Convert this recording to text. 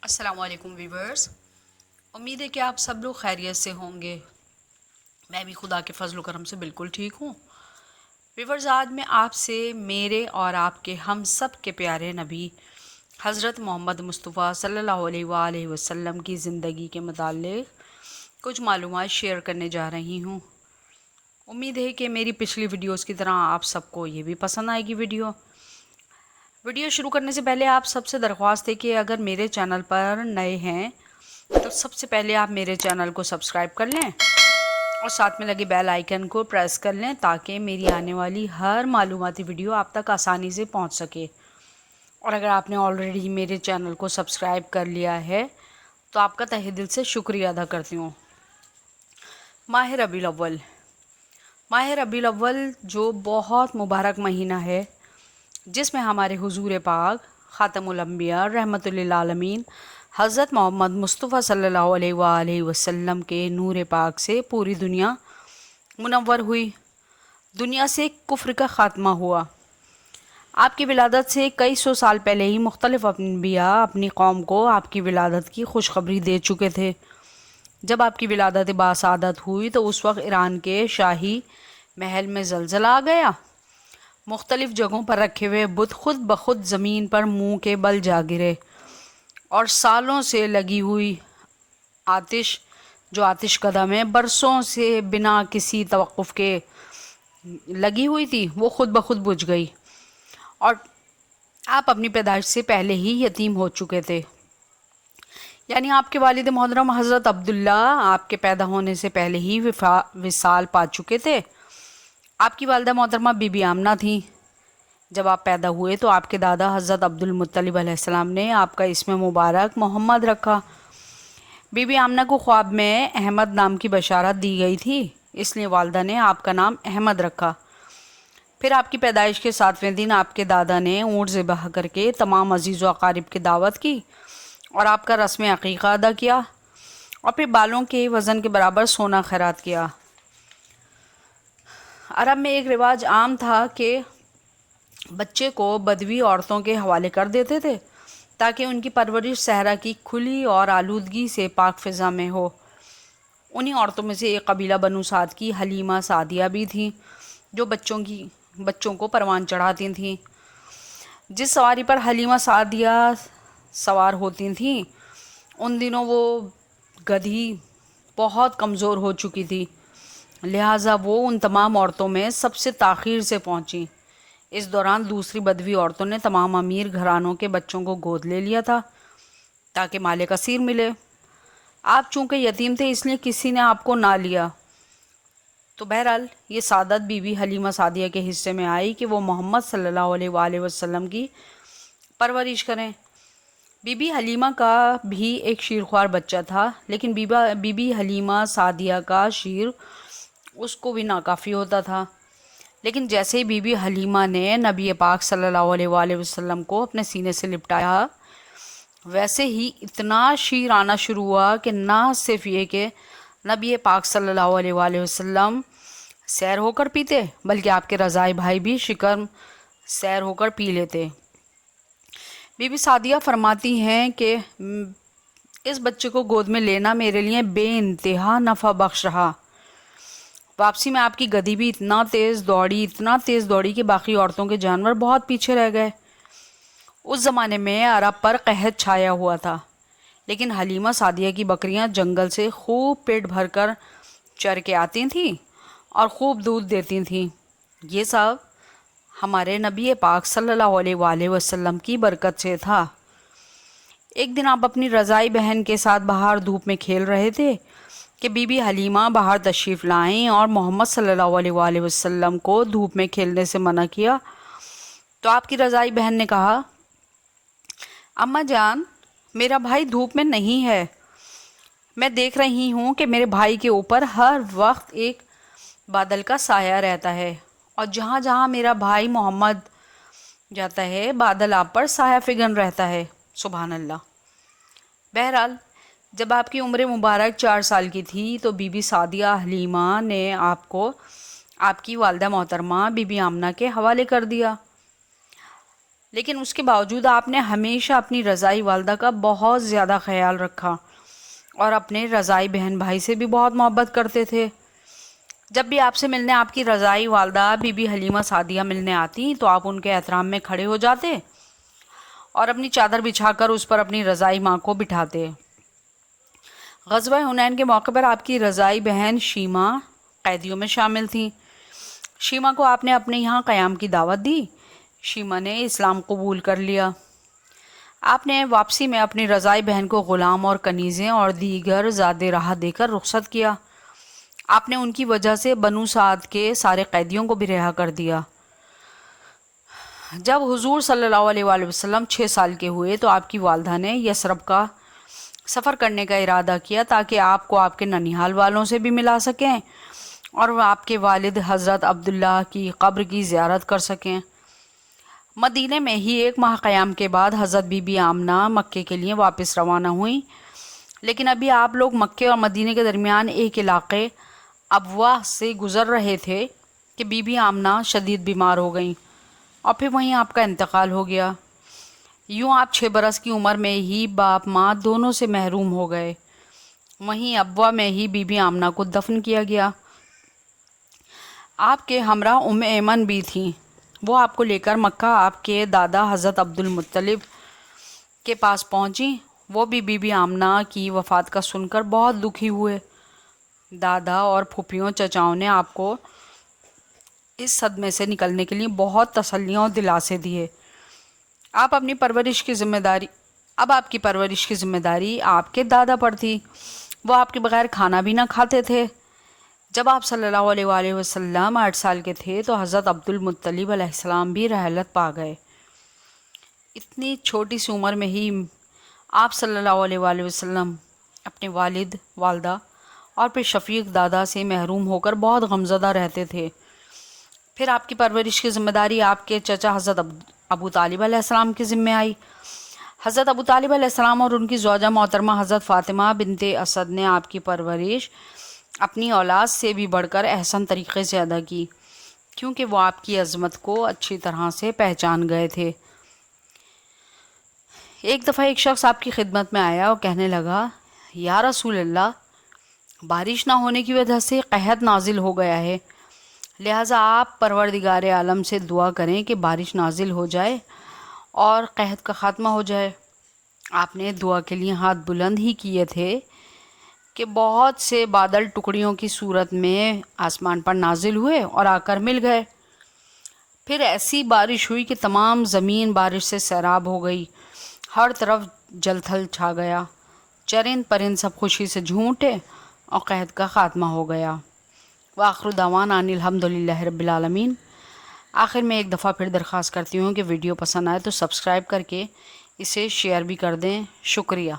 السلام علیکم ویورز، امید ہے کہ آپ سب لوگ خیریت سے ہوں گے۔ میں بھی خدا کے فضل و کرم سے بالکل ٹھیک ہوں۔ ویورز، آج میں آپ سے میرے اور آپ کے ہم سب کے پیارے نبی حضرت محمد مصطفیٰ صلی اللہ علیہ وآلہ وسلم کی زندگی کے متعلق کچھ معلومات شیئر کرنے جا رہی ہوں۔ امید ہے کہ میری پچھلی ویڈیوز کی طرح آپ سب کو یہ بھی پسند آئے گی۔ ویڈیو شروع کرنے سے پہلے آپ سب سے درخواست ہے کہ اگر میرے چینل پر نئے ہیں تو سب سے پہلے آپ میرے چینل کو سبسکرائب کر لیں اور ساتھ میں لگے بیل آئیکن کو پریس کر لیں تاکہ میری آنے والی ہر معلوماتی ویڈیو آپ تک آسانی سے پہنچ سکے۔ اور اگر آپ نے آلریڈی میرے چینل کو سبسکرائب کر لیا ہے تو آپ کا تہہ دل سے شکریہ ادا کرتی ہوں۔ ماہ ربیع الاول، ماہ ربیع الاول جو بہت مبارک مہینہ ہے، جس میں ہمارے حضور پاک خاتم الانبیاء رحمۃ للعالمین حضرت محمد مصطفیٰ صلی اللہ علیہ وآلہ وسلم کے نور پاک سے پوری دنیا منور ہوئی، دنیا سے کفر کا خاتمہ ہوا۔ آپ کی ولادت سے کئی سو سال پہلے ہی مختلف انبیاء اپنی قوم کو آپ کی ولادت کی خوشخبری دے چکے تھے۔ جب آپ کی ولادت باسعادت ہوئی تو اس وقت ایران کے شاہی محل میں زلزلہ آ گیا۔ مختلف جگہوں پر رکھے ہوئے بت خود بخود زمین پر منہ کے بل جا گرے اور سالوں سے لگی ہوئی آتش کدہ میں برسوں سے بنا کسی توقف کے لگی ہوئی تھی، وہ خود بخود بجھ گئی، اور آپ اپنی پیدائش سے پہلے ہی یتیم ہو چکے تھے۔ یعنی آپ کے والد محترم حضرت عبداللہ آپ کے پیدا ہونے سے پہلے ہی وصال پا چکے تھے۔ آپ کی والدہ محترمہ بی بی آمنہ تھیں۔ جب آپ پیدا ہوئے تو آپ کے دادا حضرت عبد المطلب علیہ السلام نے آپ کا اسم مبارک محمد رکھا۔ بی بی آمنہ کو خواب میں احمد نام کی بشارت دی گئی تھی، اس لیے والدہ نے آپ کا نام احمد رکھا۔ پھر آپ کی پیدائش کے 7ویں دن آپ کے دادا نے اونٹ ذبح کر کے تمام عزیز و اقارب کی دعوت کی اور آپ کا رسم عقیقہ ادا کیا، اور پھر بالوں کے وزن کے برابر سونا خیرات کیا۔ عرب میں ایک رواج عام تھا کہ بچے کو بدوی عورتوں کے حوالے کر دیتے تھے تاکہ ان کی پرورش صحرا کی کھلی اور آلودگی سے پاک فضا میں ہو۔ انہی عورتوں میں سے ایک قبیلہ بنو سعد کی حلیمہ سعدیہ بھی تھیں جو بچوں کو پروان چڑھاتی تھیں۔ جس سواری پر حلیمہ سعدیہ سوار ہوتی تھیں ان دنوں وہ گدھی بہت کمزور ہو چکی تھی، لہٰذا وہ ان تمام عورتوں میں سب سے تاخیر سے پہنچیں۔ اس دوران دوسری بدوی عورتوں نے تمام امیر گھرانوں کے بچوں کو گود لے لیا تھا تاکہ مال کثیر ملے۔ آپ چونکہ یتیم تھے اس لیے کسی نے آپ کو نہ لیا، تو بہرحال یہ سعادت بی بی حلیمہ سعدیہ کے حصے میں آئی کہ وہ محمد صلی اللہ علیہ وآلہ وسلم کی پرورش کریں۔ بی بی حلیمہ کا بھی ایک شیرخوار بچہ تھا، لیکن بی بی حلیمہ سعدیہ کا شیر اس کو بھی ناکافی ہوتا تھا۔ لیکن جیسے ہی بی بی حلیمہ نے نبی پاک صلی اللہ علیہ وآلہ وسلم کو اپنے سینے سے لپٹایا، ویسے ہی اتنا شیر آنا شروع ہوا کہ نہ صرف یہ کہ نبی پاک صلی اللہ علیہ وآلہ وسلم سیر ہو کر پیتے، بلکہ آپ کے رضاعی بھائی بھی شکر سیر ہو کر پی لیتے۔ بی بی سعدیہ فرماتی ہیں کہ اس بچے کو گود میں لینا میرے لیے بے انتہا نفع بخش رہا۔ واپسی میں آپ کی گدھی بھی اتنا تیز دوڑی کہ باقی عورتوں کے جانور بہت پیچھے رہ گئے۔ اس زمانے میں عرب پر قحط چھایا ہوا تھا، لیکن حلیمہ سعدیہ کی بکریاں جنگل سے خوب پیٹ بھر کر چر کے آتی تھیں اور خوب دودھ دیتی تھیں۔ یہ سب ہمارے نبی پاک صلی اللہ علیہ وآلہ وسلم کی برکت سے تھا۔ ایک دن آپ اپنی رضاعی بہن کے ساتھ باہر دھوپ میں کھیل رہے تھے کہ بی بی حلیمہ باہر تشریف لائیں اور محمد صلی اللہ علیہ وآلہ وسلم کو دھوپ میں کھیلنے سے منع کیا، تو آپ کی رضاعی بہن نے کہا، اماں جان، میرا بھائی دھوپ میں نہیں ہے، میں دیکھ رہی ہوں کہ میرے بھائی کے اوپر ہر وقت ایک بادل کا سایہ رہتا ہے، اور جہاں جہاں میرا بھائی محمد جاتا ہے بادل آپ پر سایہ فگن رہتا ہے، سبحان اللہ۔ بہرحال جب آپ کی عمر مبارک 4 سال کی تھی تو بی بی سعدیہ حلیمہ نے آپ کو آپ کی والدہ محترمہ بی بی آمنہ کے حوالے کر دیا، لیکن اس کے باوجود آپ نے ہمیشہ اپنی رضائی والدہ کا بہت زیادہ خیال رکھا اور اپنے رضائی بہن بھائی سے بھی بہت محبت کرتے تھے۔ جب بھی آپ سے ملنے آپ کی رضائی والدہ بی بی حلیمہ سعدیہ ملنے آتی تو آپ ان کے احترام میں کھڑے ہو جاتے اور اپنی چادر بچھا کر اس پر اپنی رضائی ماں کو بٹھاتے۔ غزوہ حنین کے موقع پر آپ کی رضائی بہن شیمہ قیدیوں میں شامل تھیں۔ شیمہ کو آپ نے اپنے یہاں قیام کی دعوت دی۔ شیمہ نے اسلام قبول کر لیا۔ آپ نے واپسی میں اپنی رضائی بہن کو غلام اور کنیزیں اور دیگر زاد راہ دے کر رخصت کیا۔ آپ نے ان کی وجہ سے بنو سعد کے سارے قیدیوں کو بھی رہا کر دیا۔ جب حضور صلی اللہ علیہ وآلہ وسلم 6 سال کے ہوئے تو آپ کی والدہ نے یثرب کا سفر کرنے کا ارادہ کیا تاکہ آپ کو آپ کے ننیحال والوں سے بھی ملا سکیں اور وہ آپ کے والد حضرت عبداللہ کی قبر کی زیارت کر سکیں۔ مدینے میں ہی 1 ماہ قیام کے بعد حضرت بی بی آمنہ مکے کے لیے واپس روانہ ہوئیں، لیکن ابھی آپ لوگ مکے اور مدینے کے درمیان ایک علاقے ابواہ سے گزر رہے تھے کہ بی بی آمنہ شدید بیمار ہو گئیں اور پھر وہیں آپ کا انتقال ہو گیا۔ یوں آپ 6 برس کی عمر میں ہی باپ ماں دونوں سے محروم ہو گئے۔ وہیں ابواہ میں ہی بی بی آمنہ کو دفن کیا گیا۔ آپ کے ہمراہ ایمن بھی تھیں۔ وہ آپ کو لے کر مکہ آپ کے دادا حضرت عبد المطلب کے پاس پہنچیں۔ وہ بھی بی بی آمنہ کی وفات کا سن کر بہت دکھی ہوئے۔ دادا اور پھوپھیوں چچاؤں نے آپ کو اس صدمے سے نکلنے کے لیے بہت تسلیاں اور دلاسے دیے۔ اب آپ کی پرورش کی ذمہ داری آپ کے دادا پر تھی۔ وہ آپ کے بغیر کھانا بھی نہ کھاتے تھے۔ جب آپ صلی اللہ علیہ وآلہ وسلم 8 سال کے تھے تو حضرت عبد المطلب علیہ السلام بھی رحلت پا گئے۔ اتنی چھوٹی سی عمر میں ہی آپ صلی اللہ علیہ وآلہ وسلم اپنے والد، والدہ اور پھر شفیق دادا سے محروم ہو کر بہت غمزدہ رہتے تھے۔ پھر آپ کی پرورش کی ذمہ داری آپ کے چچا حضرت ابو طالب علیہ السلام کے ذمہ آئی۔ حضرت ابو طالب علیہ السلام اور ان کی زوجہ محترمہ حضرت فاطمہ بنت اسد نے آپ کی پرورش اپنی اولاد سے بھی بڑھ کر احسن طریقے سے ادا کی، کیونکہ وہ آپ کی عظمت کو اچھی طرح سے پہچان گئے تھے۔ ایک دفعہ ایک شخص آپ کی خدمت میں آیا اور کہنے لگا، یا رسول اللہ، بارش نہ ہونے کی وجہ سے قحط نازل ہو گیا ہے، لہٰذا آپ پروردگار عالم سے دعا کریں کہ بارش نازل ہو جائے اور قحط کا خاتمہ ہو جائے۔ آپ نے دعا کے لیے ہاتھ بلند ہی کیے تھے کہ بہت سے بادل ٹکڑیوں کی صورت میں آسمان پر نازل ہوئے اور آ کر مل گئے۔ پھر ایسی بارش ہوئی کہ تمام زمین بارش سے سیراب ہو گئی، ہر طرف جل تھل چھا گیا، چرند پرند سب خوشی سے جھوم اٹھے اور قحط کا خاتمہ ہو گیا۔ وآخر دعوانا ان الحمدللہ رب العالمین۔ آخر میں ایک دفعہ پھر درخواست کرتی ہوں کہ ویڈیو پسند آئے تو سبسکرائب کر کے اسے شیئر بھی کر دیں۔ شکریہ۔